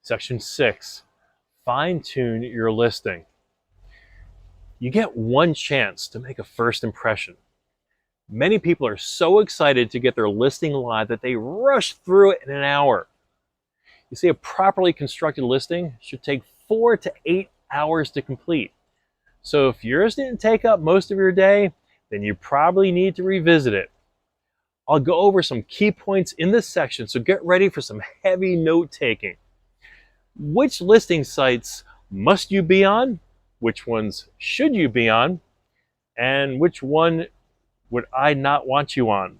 Section 6, fine-tune your listing. You get one chance to make a first impression. Many people are so excited to get their listing live that they rush through it in an hour. You see, a properly constructed listing should take 4 to 8 hours to complete. So if yours didn't take up most of your day, then you probably need to revisit it. I'll go over some key points in this section, so get ready for some heavy note taking. Which listing sites must you be on? Which ones should you be on? And which one would I not want you on?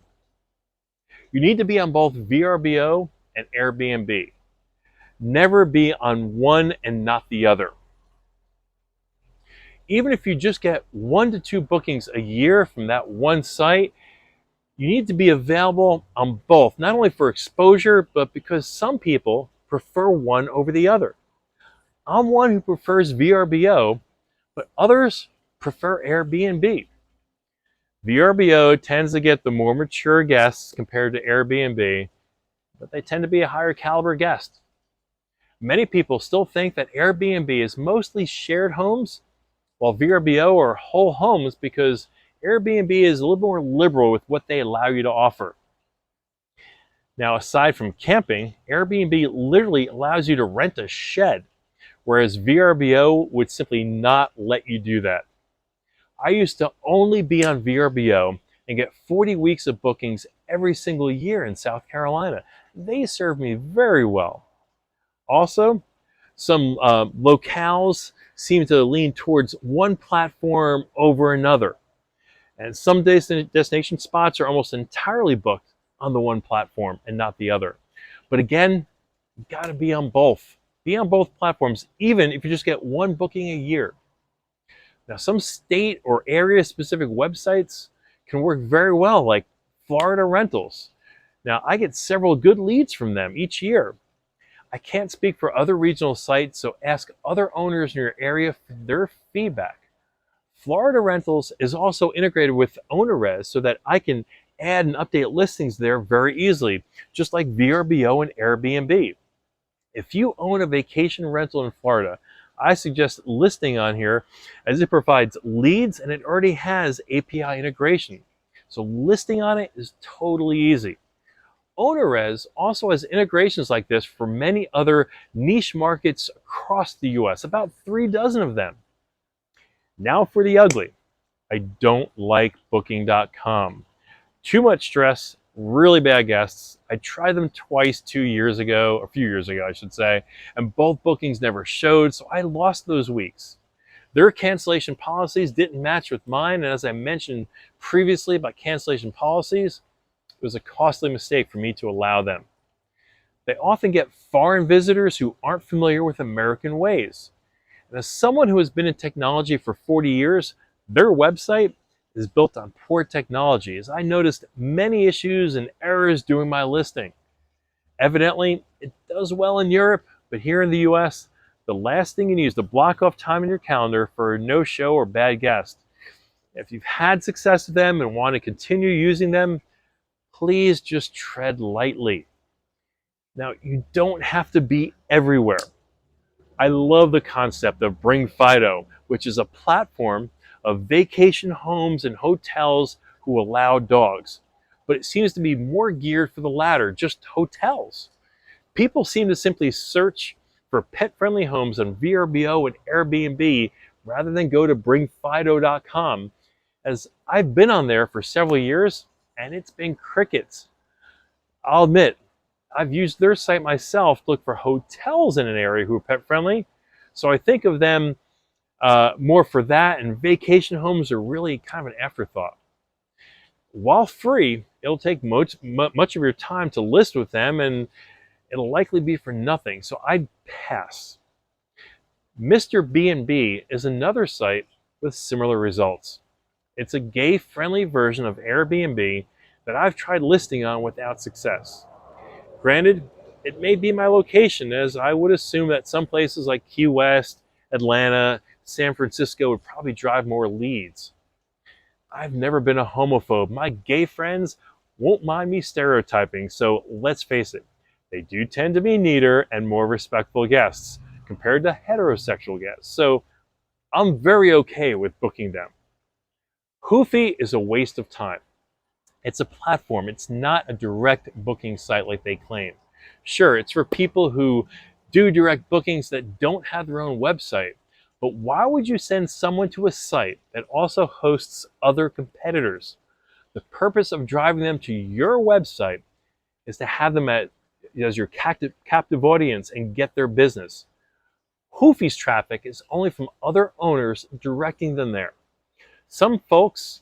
You need to be on both VRBO and Airbnb. Never be on one and not the other. Even if you just get 1 to 2 bookings a year from that one site, you need to be available on both, not only for exposure, but because some people prefer one over the other. I'm one who prefers VRBO, but others prefer Airbnb. VRBO tends to get the more mature guests compared to Airbnb, but they tend to be a higher caliber guest. Many people still think that Airbnb is mostly shared homes, while VRBO are whole homes because Airbnb is a little more liberal with what they allow you to offer. Now, aside from camping, Airbnb literally allows you to rent a shed, whereas VRBO would simply not let you do that. I used to only be on VRBO and get 40 weeks of bookings every single year in South Carolina. They served me very well. Also, some locales seem to lean towards one platform over another. And some destination spots are almost entirely booked on the one platform and not the other. But again, you gotta be on both. Be on both platforms, even if you just get one booking a year. Now, some state or area specific websites can work very well, like Florida Rentals. Now, I get several good leads from them each year. I can't speak for other regional sites, so ask other owners in your area for their feedback. Florida Rentals is also integrated with OwnerRez so that I can add and update listings there very easily, just like VRBO and Airbnb. If you own a vacation rental in Florida, I suggest listing on here as it provides leads and it already has API integration. So listing on it is totally easy. OwnerRez also has integrations like this for many other niche markets across the US, about 3 dozen of them. Now for the ugly. I don't like Booking.com. Too much stress, really bad guests. I tried them twice 2 years ago, a few years ago, I should say, and both bookings never showed, so I lost those weeks. Their cancellation policies didn't match with mine, and as I mentioned previously about cancellation policies, it was a costly mistake for me to allow them. They often get foreign visitors who aren't familiar with American ways. And as someone who has been in technology for 40 years, their website is built on poor technology, as I noticed many issues and errors during my listing. Evidently, it does well in Europe, but here in the US, the last thing you need is to block off time in your calendar for a no-show or bad guest. If you've had success with them and want to continue using them, please just tread lightly. Now, you don't have to be everywhere. I love the concept of Bring Fido, which is a platform of vacation homes and hotels who allow dogs. But it seems to be more geared for the latter, just hotels. People seem to simply search for pet-friendly homes on VRBO and Airbnb rather than go to bringfido.com, as I've been on there for several years and it's been crickets. I'll admit, I've used their site myself to look for hotels in an area who are pet-friendly, so I think of them more for that, and vacation homes are really kind of an afterthought. While free, it'll take much of your time to list with them, and it'll likely be for nothing, so I'd pass. Mr. B&B is another site with similar results. It's a gay-friendly version of Airbnb that I've tried listing on without success. Granted, it may be my location, as I would assume that some places like Key West, Atlanta, San Francisco would probably drive more leads. I've never been a homophobe. My gay friends won't mind me stereotyping, so let's face it, They do tend to be neater and more respectful guests compared to heterosexual guests, so I'm very okay with booking them. Hoofy is a waste of time. It's a platform, it's not a direct booking site like they claim. Sure, it's for people who do direct bookings that don't have their own website, but why would you send someone to a site that also hosts other competitors? The purpose of driving them to your website is to have them as your captive audience and get their business. Hoofy's traffic is only from other owners directing them there. Some folks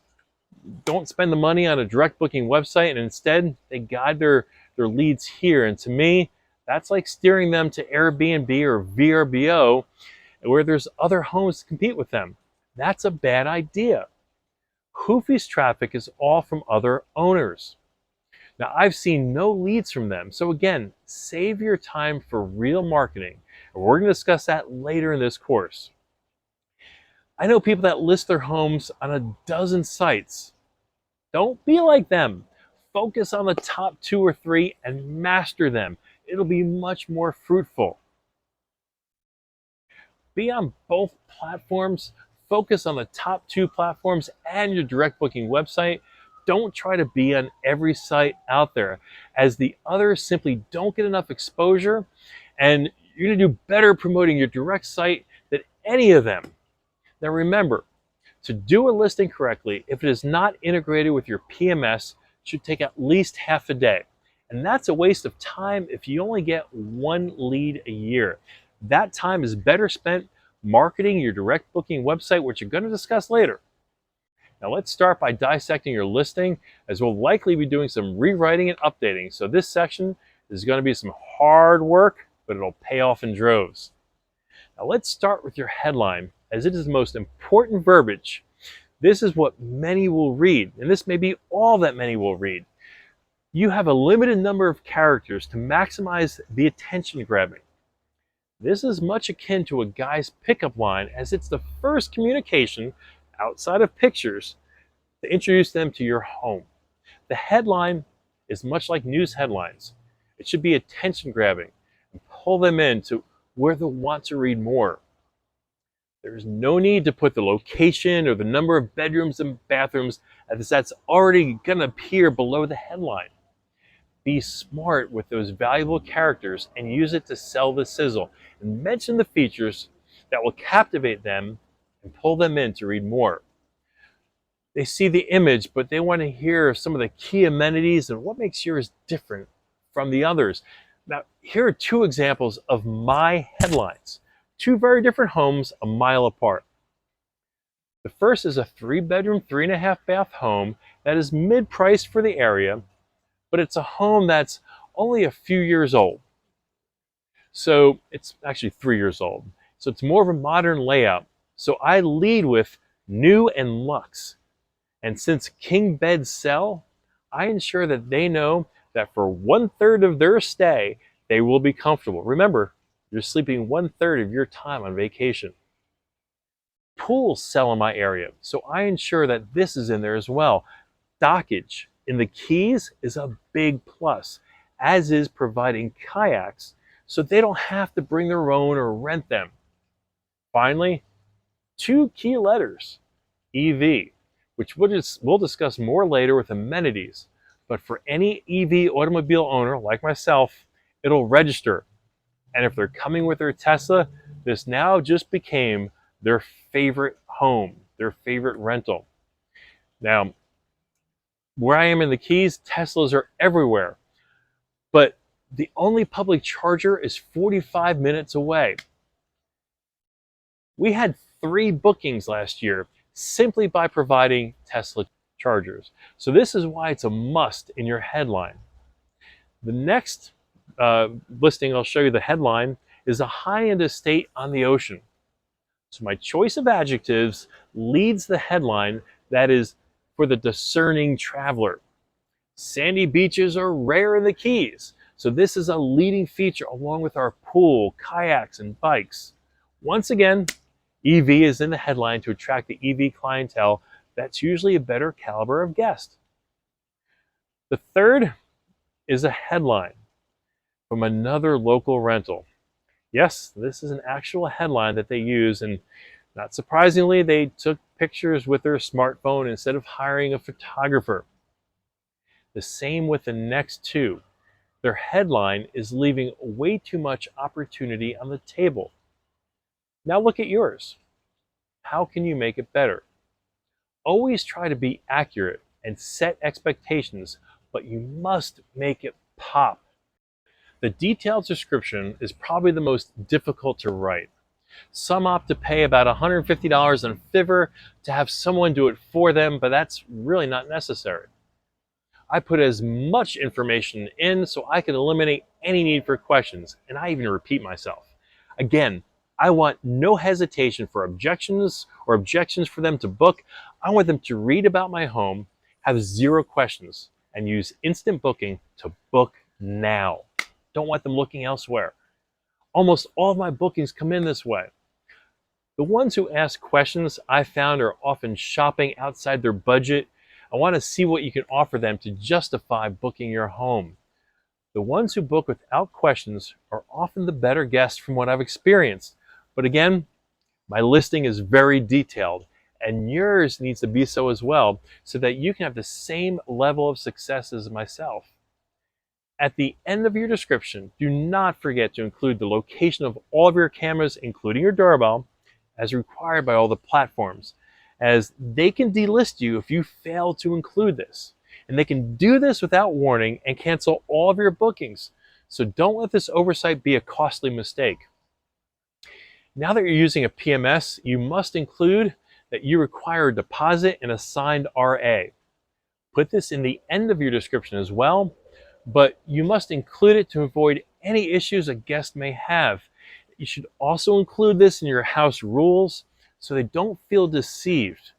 don't spend the money on a direct booking website and instead they guide their leads here. And to me, that's like steering them to Airbnb or VRBO where there's other homes to compete with them. That's a bad idea. Hoofy's traffic is all from other owners. Now, I've seen no leads from them. So again, save your time for real marketing. And we're going to discuss that later in this course. I know people that list their homes on a dozen sites. Don't be like them. Focus on the top 2 or 3 and master them. It'll be much more fruitful. Be on both platforms. Focus on the top 2 platforms and your direct booking website. Don't try to be on every site out there, as the others simply don't get enough exposure, and you're going to do better promoting your direct site than any of them. Now remember, to do a listing correctly, if it is not integrated with your PMS, it should take at least half a day. And that's a waste of time if you only get 1 lead a year. That time is better spent marketing your direct booking website, which you're going to discuss later. Now let's start by dissecting your listing, as we'll likely be doing some rewriting and updating. So this section is going to be some hard work, but it'll pay off in droves. Now let's start with your headline, as it is the most important verbiage. This is what many will read, and this may be all that many will read. You have a limited number of characters to maximize the attention grabbing. This is much akin to a guy's pickup line, as it's the first communication outside of pictures to introduce them to your home. The headline is much like news headlines. It should be attention grabbing and pull them in to where they'll want to read more. There's no need to put the location or the number of bedrooms and bathrooms, as that's already going to appear below the headline. Be smart with those valuable characters and use it to sell the sizzle, and mention the features that will captivate them and pull them in to read more. They see the image, but they want to hear some of the key amenities and what makes yours different from the others. Now, here are 2 examples of my headlines. 2 very different homes a mile apart. The first is a 3-bedroom, 3.5-bath home that is mid-priced for the area, but it's a home that's only a few years old. So it's actually 3 years old. So it's more of a modern layout. So I lead with new and luxe. And since king beds sell, I ensure that they know that for 1/3 of their stay, they will be comfortable. Remember, you're sleeping 1/3 of your time on vacation. Pools sell in my area, so I ensure that this is in there as well. Dockage in the Keys is a big plus, as is providing kayaks so they don't have to bring their own or rent them. Finally, 2 key letters, EV, which we'll discuss more later with amenities. But for any EV automobile owner like myself, it'll register. And if they're coming with their Tesla, this now just became their favorite home, their favorite rental. Now, where I am in the Keys, Teslas are everywhere, but the only public charger is 45 minutes away. We had 3 bookings last year simply by providing Tesla chargers. So this is why it's a must in your headline. The next listing I'll show you, the headline, is a high-end estate on the ocean. So my choice of adjectives leads the headline that is for the discerning traveler. Sandy beaches are rare in the Keys, so this is a leading feature along with our pool, kayaks, and bikes. Once again, EV is in the headline to attract the EV clientele that's usually a better caliber of guest. The third is a headline from another local rental. Yes, this is an actual headline that they use, and not surprisingly, they took pictures with their smartphone instead of hiring a photographer. The same with the next two. Their headline is leaving way too much opportunity on the table. Now look at yours. How can you make it better? Always try to be accurate and set expectations, but you must make it pop. The detailed description is probably the most difficult to write. Some opt to pay about $150 on Fiverr to have someone do it for them, but that's really not necessary. I put as much information in so I can eliminate any need for questions, and I even repeat myself. Again, I want no hesitation for objections or objections for them to book. I want them to read about my home, have zero questions, and use instant booking to book now. Don't want them looking elsewhere. Almost all of my bookings come in this way. The ones who ask questions I found are often shopping outside their budget. I want to see what you can offer them to justify booking your home. The ones who book without questions are often the better guests from what I've experienced. But again, my listing is very detailed, and yours needs to be so as well, so that you can have the same level of success as myself. At the end of your description, do not forget to include the location of all of your cameras, including your doorbell, as required by all the platforms, as they can delist you if you fail to include this. And they can do this without warning and cancel all of your bookings. So don't let this oversight be a costly mistake. Now that you're using a PMS, you must include that you require a deposit and a signed RA. Put this in the end of your description as well, but you must include it to avoid any issues a guest may have. You should also include this in your house rules so they don't feel deceived.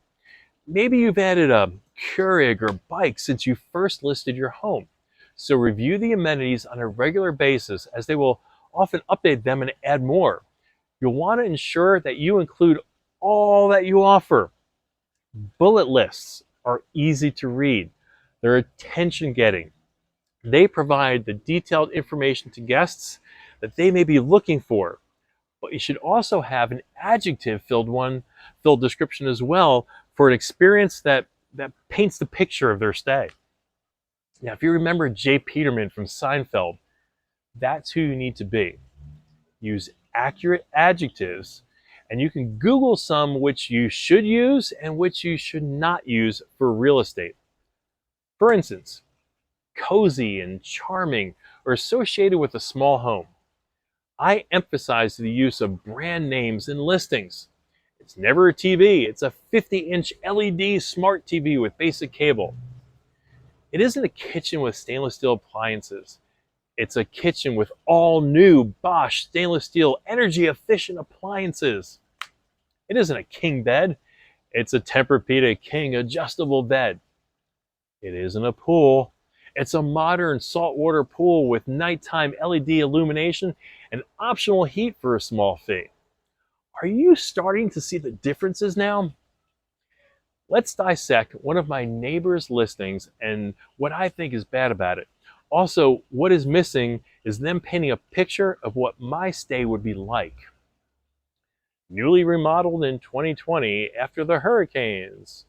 Maybe you've added a Keurig or bike since you first listed your home. So review the amenities on a regular basis, as they will often update them and add more. You'll want to ensure that you include all that you offer. Bullet lists are easy to read. They're attention-getting. They provide the detailed information to guests that they may be looking for. But you should also have an adjective-filled description as well for an experience that paints the picture of their stay. Now, if you remember Jay Peterman from Seinfeld, that's who you need to be. Use accurate adjectives, and you can Google some which you should use and which you should not use for real estate. For instance, cozy and charming are associated with a small home. I emphasize the use of brand names in listings. It's never a TV, it's a 50-inch LED smart TV with basic cable. It isn't a kitchen with stainless steel appliances. It's a kitchen with all new Bosch stainless steel energy efficient appliances. It isn't a king bed. It's a Tempur-Pedic King adjustable bed. It isn't a pool. It's a modern saltwater pool with nighttime LED illumination and optional heat for a small fee. Are you starting to see the differences now? Let's dissect one of my neighbor's listings and what I think is bad about it. Also, what is missing is them painting a picture of what my stay would be like. Newly remodeled in 2020 after the hurricanes.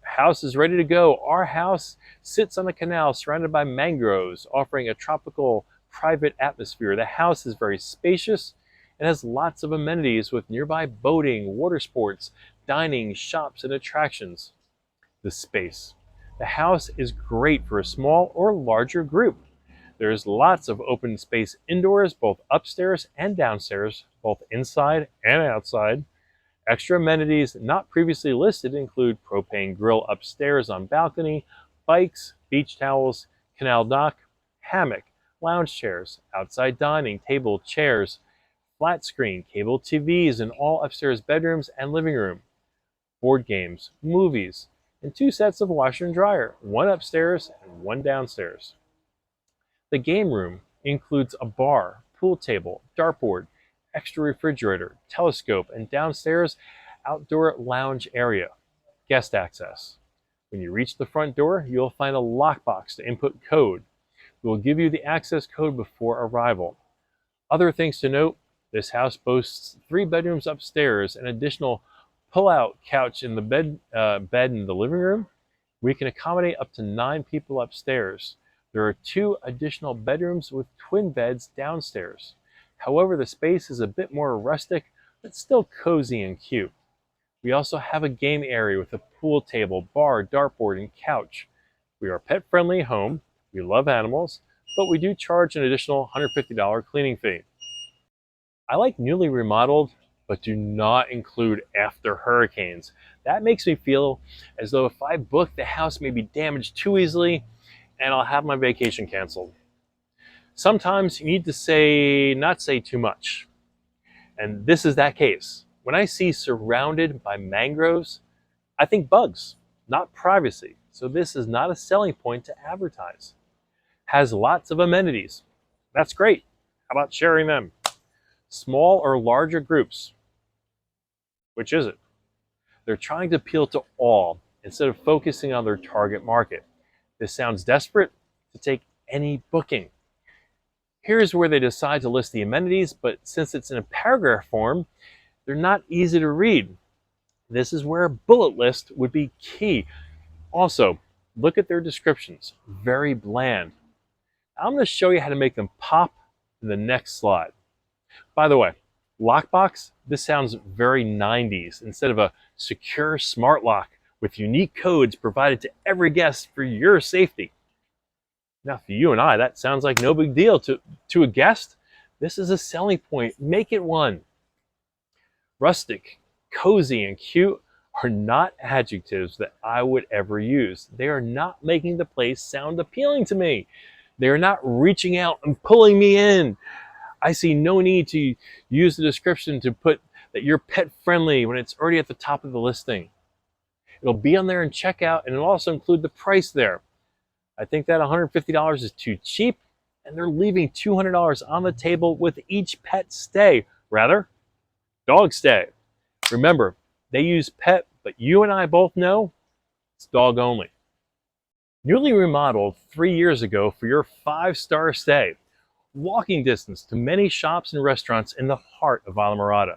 House is ready to go. Our house sits on a canal surrounded by mangroves, offering a tropical private atmosphere. The house is very spacious and has lots of amenities with nearby boating, water sports, dining, shops, and attractions. The space. The house is great for a small or larger group. There's lots of open space indoors, both upstairs and downstairs, both inside and outside. Extra amenities not previously listed include propane grill upstairs on balcony, bikes, beach towels, canal dock, hammock, lounge chairs, outside dining, table, chairs, flat screen, cable TVs in all upstairs bedrooms and living room, board games, movies, and 2 sets of washer and dryer, one upstairs and one downstairs. The game room includes a bar, pool table, dartboard, extra refrigerator, telescope, and downstairs outdoor lounge area. Guest access. When you reach the front door, you'll find a lockbox to input code. We will give you the access code before arrival. Other things to note, this house boasts 3 bedrooms upstairs, an additional pull-out couch in the bed in the living room. We can accommodate up to 9 people upstairs. There are 2 additional bedrooms with twin beds downstairs. However, the space is a bit more rustic, but still cozy and cute. We also have a game area with a pool table, bar, dartboard, and couch. We are a pet-friendly home. We love animals, but we do charge an additional $150 cleaning fee. I like newly remodeled, but do not include after hurricanes. That makes me feel as though if I book, the house may be damaged too easily and I'll have my vacation canceled. Sometimes you need to not say too much. And this is that case. When I see surrounded by mangroves, I think bugs, not privacy. So this is not a selling point to advertise. Has lots of amenities. That's great. How about sharing them? Small or larger groups? Which is it? They're trying to appeal to all instead of focusing on their target market. This sounds desperate to take any booking. Here's where they decide to list the amenities, but since it's in a paragraph form, they're not easy to read. This is where a bullet list would be key. Also, look at their descriptions. Very bland. I'm going to show you how to make them pop in the next slide. By the way, lockbox, this sounds very 90s instead of a secure smart lock with unique codes provided to every guest for your safety. Now, for you and I, that sounds like no big deal. To a guest, this is a selling point. Make it one. Rustic, cozy, and cute are not adjectives that I would ever use. They are not making the place sound appealing to me. They are not reaching out and pulling me in. I see no need to use the description to put that you're pet friendly when it's already at the top of the listing. It'll be on there in checkout, and it'll also include the price there. I think that $150 is too cheap, and they're leaving $200 on the table with each pet stay. Rather, dog stay. Remember, they use pet, but you and I both know it's dog only. Newly remodeled 3 years ago for your 5-star stay. Walking distance to many shops and restaurants in the heart of Islamorada.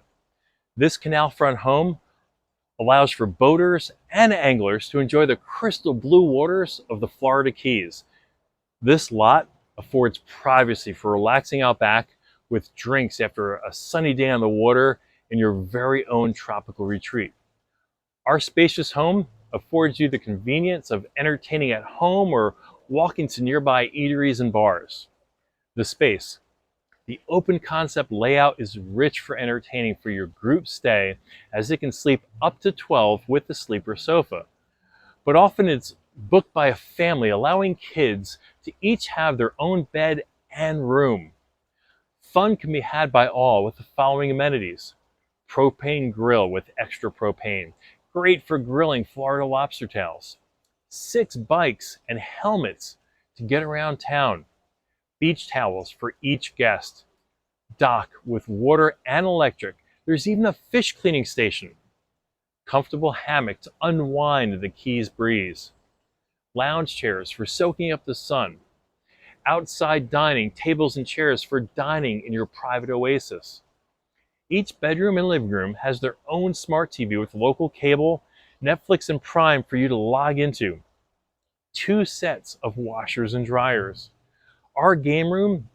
This canal front home allows for boaters and anglers to enjoy the crystal blue waters of the Florida Keys. This lot affords privacy for relaxing out back with drinks after a sunny day on the water in your very own tropical retreat. Our spacious home affords you the convenience of entertaining at home or walking to nearby eateries and bars. The space. The open concept layout is rich for entertaining for your group stay, as it can sleep up to 12 with the sleeper sofa. But often it's booked by a family, allowing kids to each have their own bed and room. Fun can be had by all with the following amenities. Propane grill with extra propane. Great for grilling Florida lobster tails. 6 bikes and helmets to get around town. Beach towels for each guest. Dock with water and electric. There's even a fish cleaning station. Comfortable hammock to unwind in the Keys breeze. Lounge chairs for soaking up the sun. Outside dining, tables and chairs for dining in your private oasis. Each bedroom and living room has their own smart TV with local cable, Netflix, and Prime for you to log into. 2 sets of washers and dryers. Our game room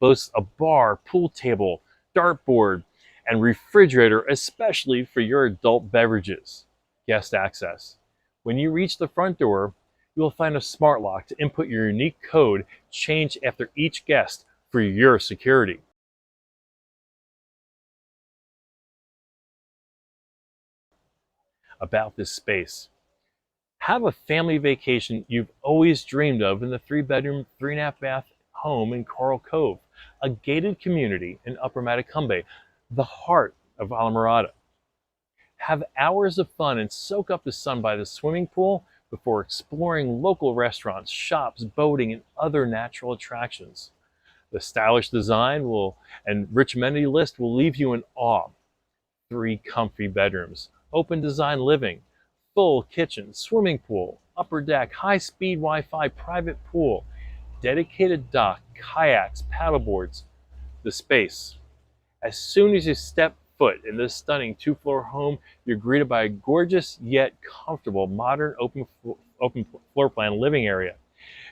boasts a bar, pool table, dartboard, and refrigerator, especially for your adult beverages. Guest access. When you reach the front door, you will find a smart lock to input your unique code changed after each guest for your security. About this space. Have a family vacation you've always dreamed of in the 3-bedroom, 3.5-bath home in Coral Cove, a gated community in Upper Matecumbe, the heart of Islamorada. Have hours of fun and soak up the sun by the swimming pool before exploring local restaurants, shops, boating, and other natural attractions. The stylish design and rich amenity list will leave you in awe. 3 comfy bedrooms, open design living, full kitchen, swimming pool, upper deck, high-speed Wi-Fi, private pool, dedicated dock, kayaks, paddleboards, the space. As soon as you step foot in this stunning two-floor home, you're greeted by a gorgeous yet comfortable modern open floor plan living area.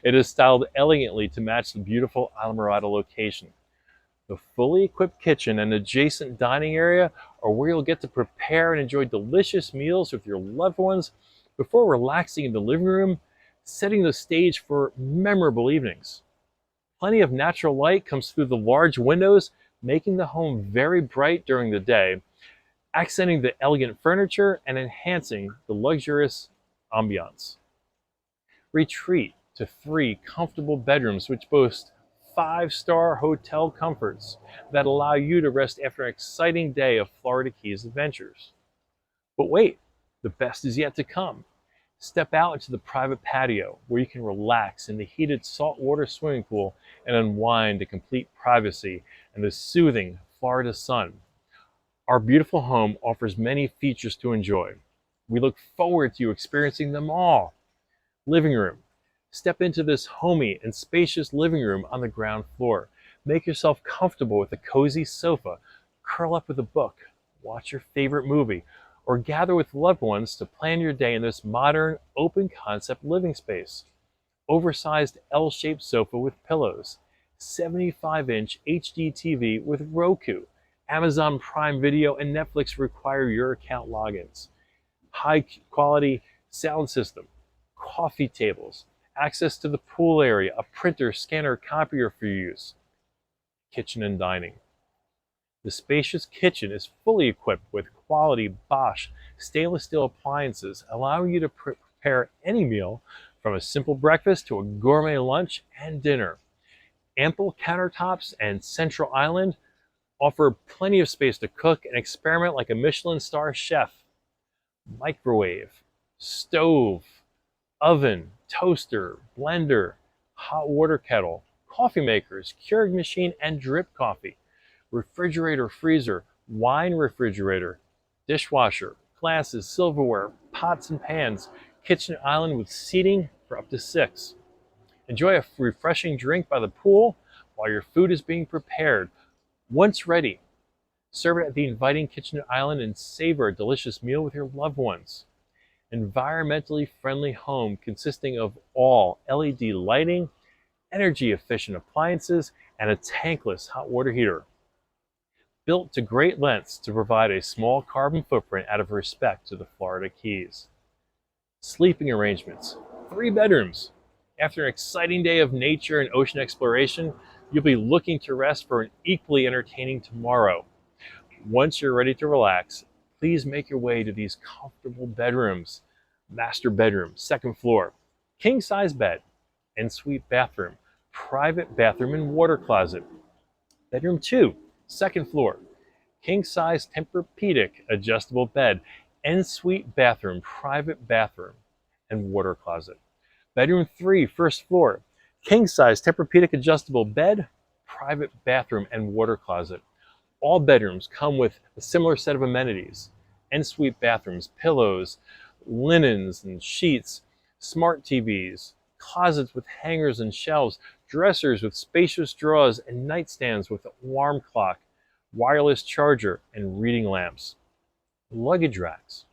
It is styled elegantly to match the beautiful Islamorada location. The fully equipped kitchen and adjacent dining area are where you'll get to prepare and enjoy delicious meals with your loved ones before relaxing in the living room, setting the stage for memorable evenings. Plenty of natural light comes through the large windows, making the home very bright during the day, accenting the elegant furniture and enhancing the luxurious ambiance. Retreat to 3 comfortable bedrooms which boast 5-star hotel comforts that allow you to rest after an exciting day of Florida Keys adventures. But wait, the best is yet to come. Step out into the private patio where you can relax in the heated saltwater swimming pool and unwind to complete privacy and the soothing Florida sun. Our beautiful home offers many features to enjoy. We look forward to you experiencing them all. Living room. Step into this homey and spacious living room on the ground floor. Make yourself comfortable with a cozy sofa, curl up with a book, watch your favorite movie, or gather with loved ones to plan your day in this modern, open-concept living space. Oversized L-shaped sofa with pillows, 75-inch HD TV with Roku, Amazon Prime Video, and Netflix require your account logins. High-quality sound system, coffee tables, access to the pool area, a printer, scanner, copier for use. Kitchen and dining. The spacious kitchen is fully equipped with quality Bosch stainless steel appliances, allowing you to prepare any meal from a simple breakfast to a gourmet lunch and dinner. Ample countertops and central island offer plenty of space to cook and experiment like a Michelin star chef. Microwave, stove, oven, toaster, blender, hot water kettle, coffee makers, Keurig machine and drip coffee, refrigerator, freezer, wine refrigerator, dishwasher, glasses, silverware, pots and pans, kitchen island with seating for up to 6. Enjoy a refreshing drink by the pool while your food is being prepared. Once ready, serve it at the inviting kitchen island and savor a delicious meal with your loved ones. Environmentally friendly home consisting of all LED lighting, energy efficient appliances, and a tankless hot water heater. Built to great lengths to provide a small carbon footprint out of respect to the Florida Keys. Sleeping arrangements, 3 bedrooms. After an exciting day of nature and ocean exploration, you'll be looking to rest for an equally entertaining tomorrow. Once you're ready to relax, please make your way to these comfortable bedrooms. Master bedroom, 2nd floor, king-size bed, ensuite bathroom, private bathroom and water closet. Bedroom 2, 2nd floor, king-size Tempur-Pedic adjustable bed, ensuite bathroom, private bathroom, and water closet. Bedroom 3, 1st floor, king-size Tempur-Pedic adjustable bed, private bathroom, and water closet. All bedrooms come with a similar set of amenities. Ensuite bathrooms, pillows, linens and sheets, smart TVs, closets with hangers and shelves, dressers with spacious drawers, and nightstands with alarm clock, wireless charger, and reading lamps. Luggage racks.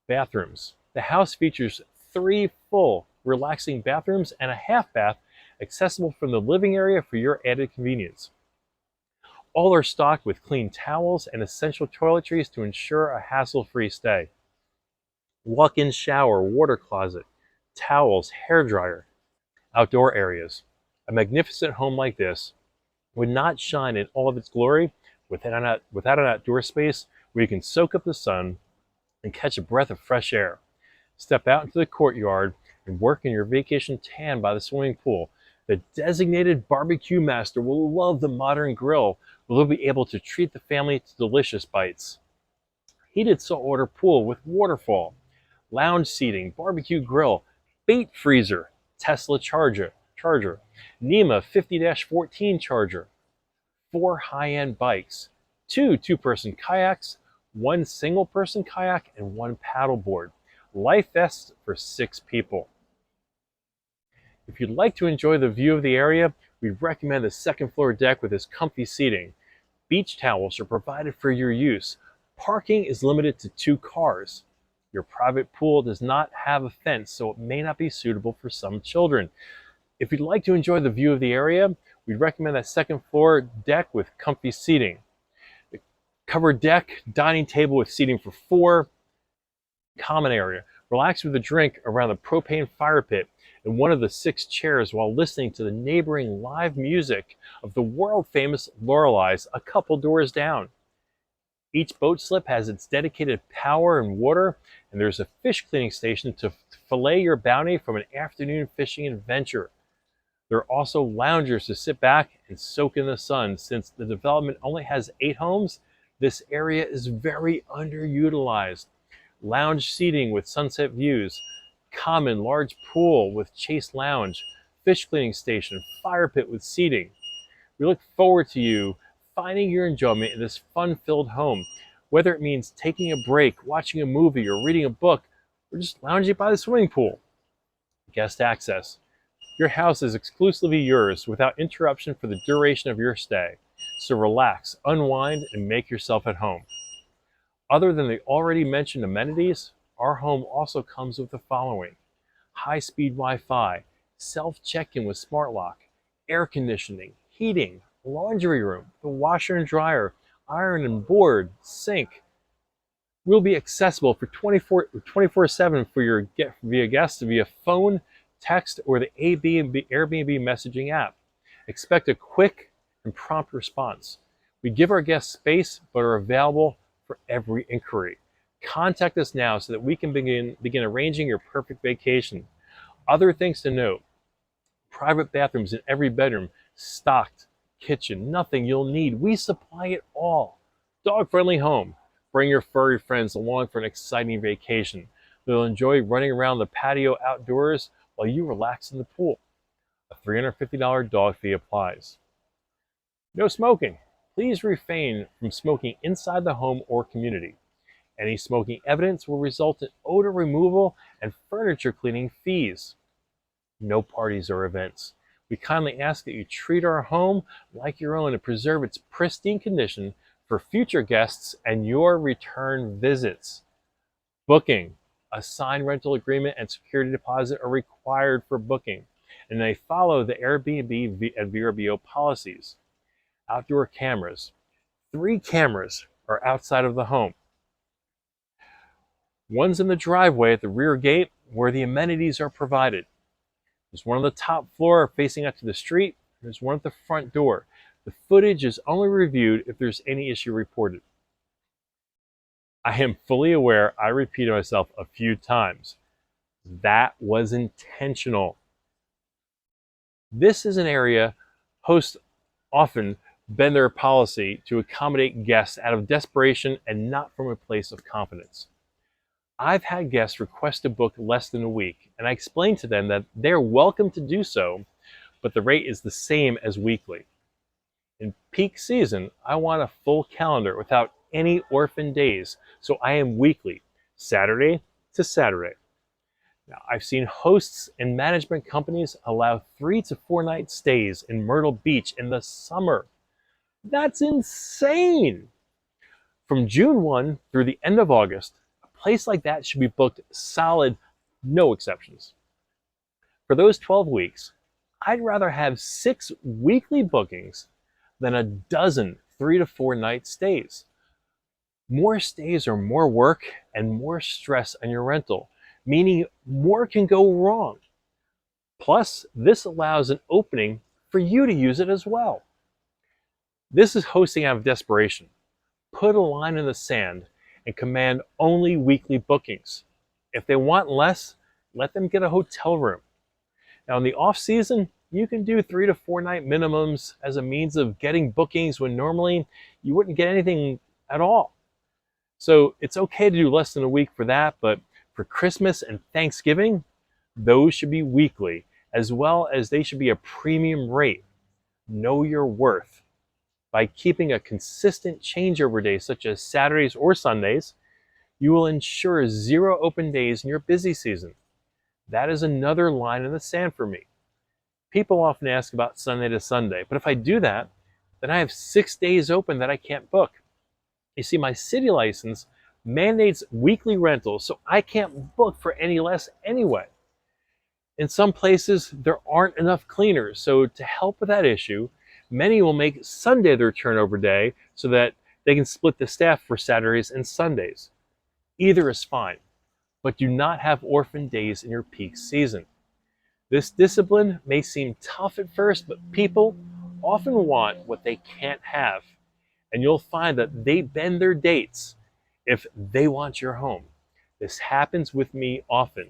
Bathrooms. The house features 3 full, relaxing bathrooms and a half bath accessible from the living area for your added convenience. All are stocked with clean towels and essential toiletries to ensure a hassle-free stay. Walk-in shower, water closet, towels, hairdryer, outdoor areas. A magnificent home like this would not shine in all of its glory without an outdoor space where you can soak up the sun and catch a breath of fresh air. Step out into the courtyard and work in your vacation tan by the swimming pool. The designated barbecue master will love the modern grill, where they'll be able to treat the family to delicious bites. Heated saltwater pool with waterfall, lounge seating, barbecue grill, bait freezer, Tesla charger, NEMA 50-14 charger, 4 high-end bikes, 2 two-person kayaks, 1 single-person kayak, and 1 paddleboard. Life vests for 6 people. If you'd like to enjoy the view of the area, we recommend the second floor deck with its comfy seating. Beach towels are provided for your use. Parking is limited to 2 cars. Your private pool does not have a fence, so it may not be suitable for some children. If you'd like to enjoy the view of the area, we'd recommend that second floor deck with comfy seating. The covered deck, dining table with seating for 4, common area. Relax with a drink around the propane fire pit and one of the 6 chairs while listening to the neighboring live music of the world-famous Loreley's a couple doors down. Each boat slip has its dedicated power and water, and there's a fish cleaning station to fillet your bounty from an afternoon fishing adventure. There are also loungers to sit back and soak in the sun. Since the development only has 8 homes, this area is very underutilized. Lounge seating with sunset views, common large pool with chase lounge, fish cleaning station, fire pit with seating. We look forward to you finding your enjoyment in this fun-filled home, whether it means taking a break, watching a movie, or reading a book, or just lounging by the swimming pool. Guest access. Your house is exclusively yours without interruption for the duration of your stay. So relax, unwind, and make yourself at home. Other than the already mentioned amenities, our home also comes with the following: high-speed Wi-Fi, self-check-in with smart lock, air conditioning, heating, laundry room, the washer and dryer, iron and board, sink. We'll be accessible for 24/7 for your via guests via phone, text, or the Airbnb messaging app. Expect a quick and prompt response. We give our guests space but are available for every inquiry. Contact us now so that we can begin arranging your perfect vacation. Other things to note: private bathrooms in every bedroom, stocked kitchen, nothing you'll need. We supply it all. Dog-friendly home. Bring your furry friends along for an exciting vacation. They'll enjoy running around the patio outdoors while you relax in the pool. A $350 dog fee applies. No smoking. Please refrain from smoking inside the home or community. Any smoking evidence will result in odor removal and furniture cleaning fees. No parties or events. We kindly ask that you treat our home like your own and preserve its pristine condition for future guests and your return visits. Booking. A signed rental agreement and security deposit are required for booking, and they follow the Airbnb and VRBO policies. Outdoor cameras. 3 cameras are outside of the home. One's in the driveway at the rear gate where the amenities are provided. There's one on the top floor facing out to the street. There's one at the front door. The footage is only reviewed if there's any issue reported. I am fully aware I repeated myself a few times. That was intentional. This is an area hosts often bend their policy to accommodate guests out of desperation and not from a place of confidence. I've had guests request to book less than a week, and I explained to them that they're welcome to do so, but the rate is the same as weekly. In peak season, I want a full calendar without any orphan days, so I am weekly, Saturday to Saturday. Now, I've seen hosts and management companies allow 3 to 4 night stays in Myrtle Beach in the summer. That's insane! From June 1 through the end of August, a place like that should be booked solid, no exceptions. For those 12 weeks, I'd rather have 6 weekly bookings than a dozen 3 to 4 night stays. More stays are more work and more stress on your rental, meaning more can go wrong. Plus, this allows an opening for you to use it as well. This is hosting out of desperation. Put a line in the sand and command only weekly bookings. If they want less, let them get a hotel room. Now in the off season, you can do 3 to 4 night minimums as a means of getting bookings when normally you wouldn't get anything at all. So it's okay to do less than a week for that, but for Christmas and Thanksgiving, those should be weekly, as well as they should be a premium rate. Know your worth. By keeping a consistent changeover day, such as Saturdays or Sundays, you will ensure 0 open days in your busy season. That is another line in the sand for me. People often ask about Sunday to Sunday, but if I do that, then I have 6 days open that I can't book. You see, my city license mandates weekly rentals, so I can't book for any less anyway. In some places, there aren't enough cleaners, so to help with that issue, many will make Sunday their turnover day so that they can split the staff for Saturdays and Sundays. Either is fine, but do not have orphan days in your peak season. This discipline may seem tough at first, but people often want what they can't have, and you'll find that they bend their dates if they want your home. This happens with me often.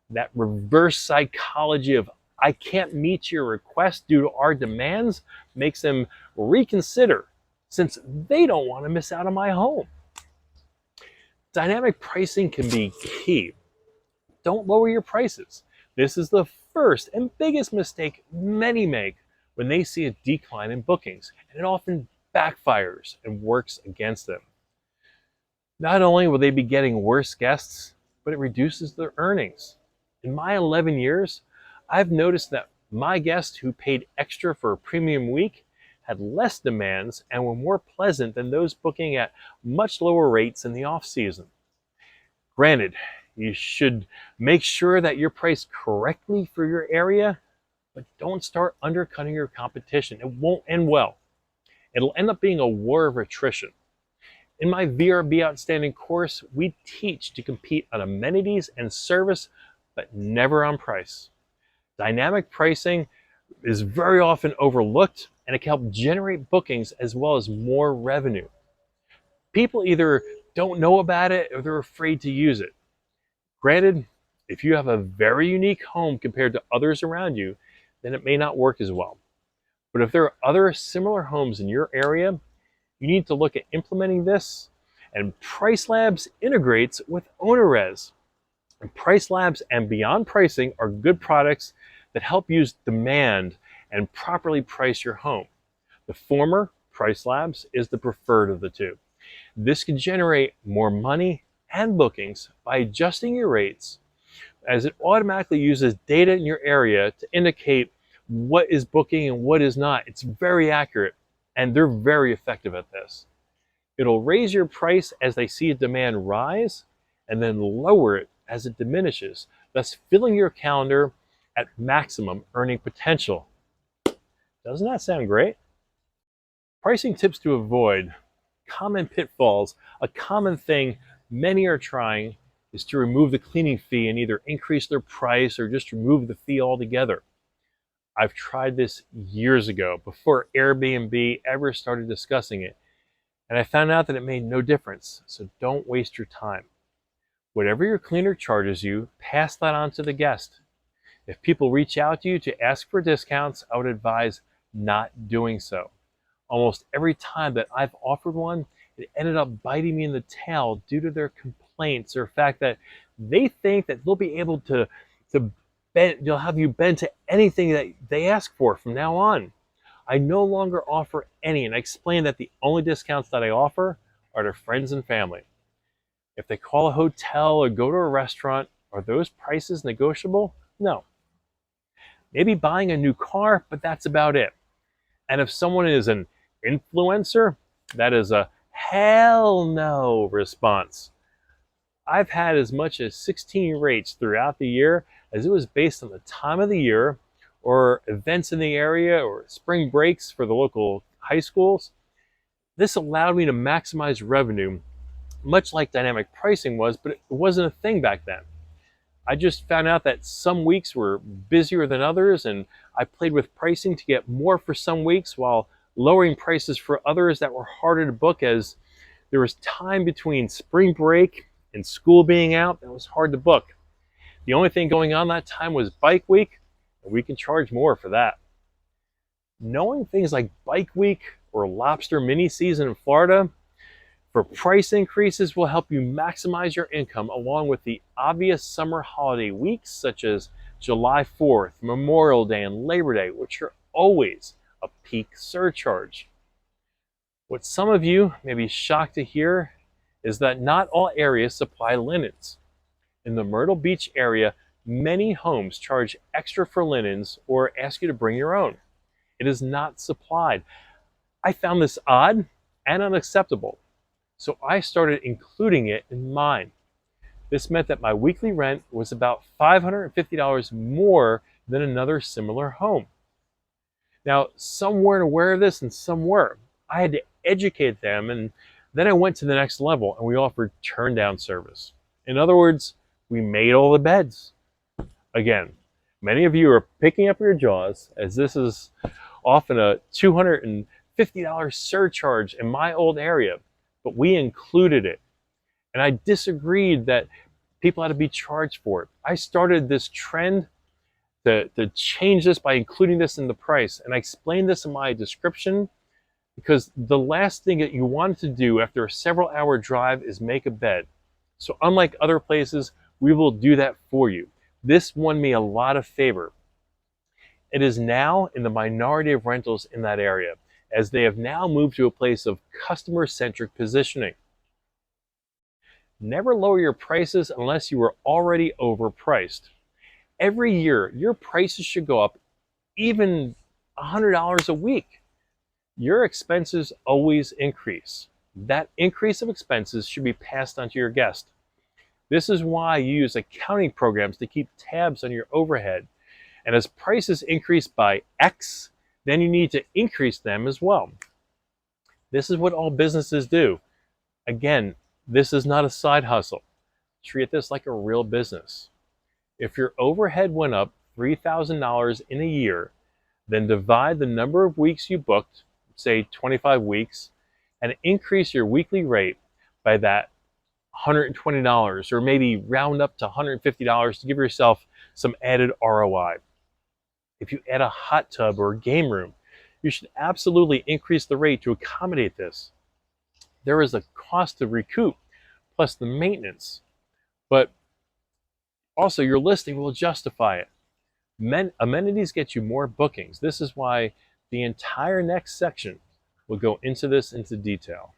That reverse psychology of I can't meet your request due to our demands makes them reconsider since they don't want to miss out on my home. Dynamic pricing can be key. Don't lower your prices. This is the first and biggest mistake many make when they see a decline in bookings, and it often backfires and works against them. Not only will they be getting worse guests, but it reduces their earnings. In my 11 years, I've noticed that my guests who paid extra for a premium week had less demands and were more pleasant than those booking at much lower rates in the off season. Granted, you should make sure that you're priced correctly for your area, but don't start undercutting your competition. It won't end well. It'll end up being a war of attrition. In my VRB Outstanding course, we teach to compete on amenities and service, but never on price. Dynamic pricing is very often overlooked, and it can help generate bookings as well as more revenue. People either don't know about it or they're afraid to use it. Granted, if you have a very unique home compared to others around you, then it may not work as well. But if there are other similar homes in your area, you need to look at implementing this, and Price Labs integrates with OwnerRez. And Price Labs and Beyond Pricing are good products that help use demand and properly price your home. The former, Price Labs, is the preferred of the two. This can generate more money and bookings by adjusting your rates, as it automatically uses data in your area to indicate what is booking and what is not. It's very accurate, and they're very effective at this. It'll raise your price as they see demand rise, and then lower it as it diminishes, thus filling your calendar at maximum earning potential. Doesn't that sound great? Pricing tips to avoid. Common pitfalls. A common thing many are trying is to remove the cleaning fee and either increase their price or just remove the fee altogether. I've tried this years ago, before Airbnb ever started discussing it, and I found out that it made no difference, so don't waste your time. Whatever your cleaner charges you, pass that on to the guest. If people reach out to you to ask for discounts, I would advise not doing so. Almost every time that I've offered one, it ended up biting me in the tail due to their complaints or the fact that they think that they'll be able to bend, they'll have you bend to anything that they ask for from now on. I no longer offer any, and I explain that the only discounts that I offer are to friends and family. If they call a hotel or go to a restaurant, are those prices negotiable? No. Maybe buying a new car, but that's about it. And if someone is an influencer, that is a hell no response. I've had as much as 16 rates throughout the year, as it was based on the time of the year or events in the area or spring breaks for the local high schools. This allowed me to maximize revenue, much like dynamic pricing was, but it wasn't a thing back then. I just found out that some weeks were busier than others, and I played with pricing to get more for some weeks while lowering prices for others that were harder to book, as there was time between spring break and school being out that was hard to book. The only thing going on that time was bike week, and we can charge more for that. Knowing things like bike week or lobster mini season in Florida for price increases will help you maximize your income, along with the obvious summer holiday weeks such as July 4th, Memorial Day, and Labor Day, which are always a peak surcharge. What some of you may be shocked to hear is that not all areas supply linens. In the Myrtle Beach area, Many homes charge extra for linens or ask you to bring your own. It is not supplied. I found this odd and unacceptable, so I started including it in mine. This meant that my weekly rent was about $550 more than another similar home. Now, some weren't aware of this and some were. I had to educate them, and then I went to the next level and we offered turn down service. In other words, we made all the beds. Again, many of you are picking up your jaws as this is often a $250 surcharge in my old area, but we included it. And I disagreed that people had to be charged for it. I started this trend to change this by including this in the price. And I explained this in my description because the last thing that you want to do after a several-hour drive is make a bed. So unlike other places, we will do that for you. This won me a lot of favor. It is now in the minority of rentals in that area, as they have now moved to a place of customer-centric positioning. Never lower your prices unless you are already overpriced. Every year, your prices should go up even $100 a week. Your expenses always increase. That increase of expenses should be passed on to your guest. This is why you use accounting programs to keep tabs on your overhead. And as prices increase by X, then you need to increase them as well. This is what all businesses do. Again, this is not a side hustle. Treat this like a real business. If your overhead went up $3,000 in a year, then divide the number of weeks you booked, say 25 weeks, and increase your weekly rate by that $120, or maybe round up to $150 to give yourself some added ROI. If you add a hot tub or a game room, you should absolutely increase the rate to accommodate this. There is a cost to recoup, plus the maintenance, but also your listing will justify it. Amenities get you more bookings. This is why the entire next section will go into this into detail.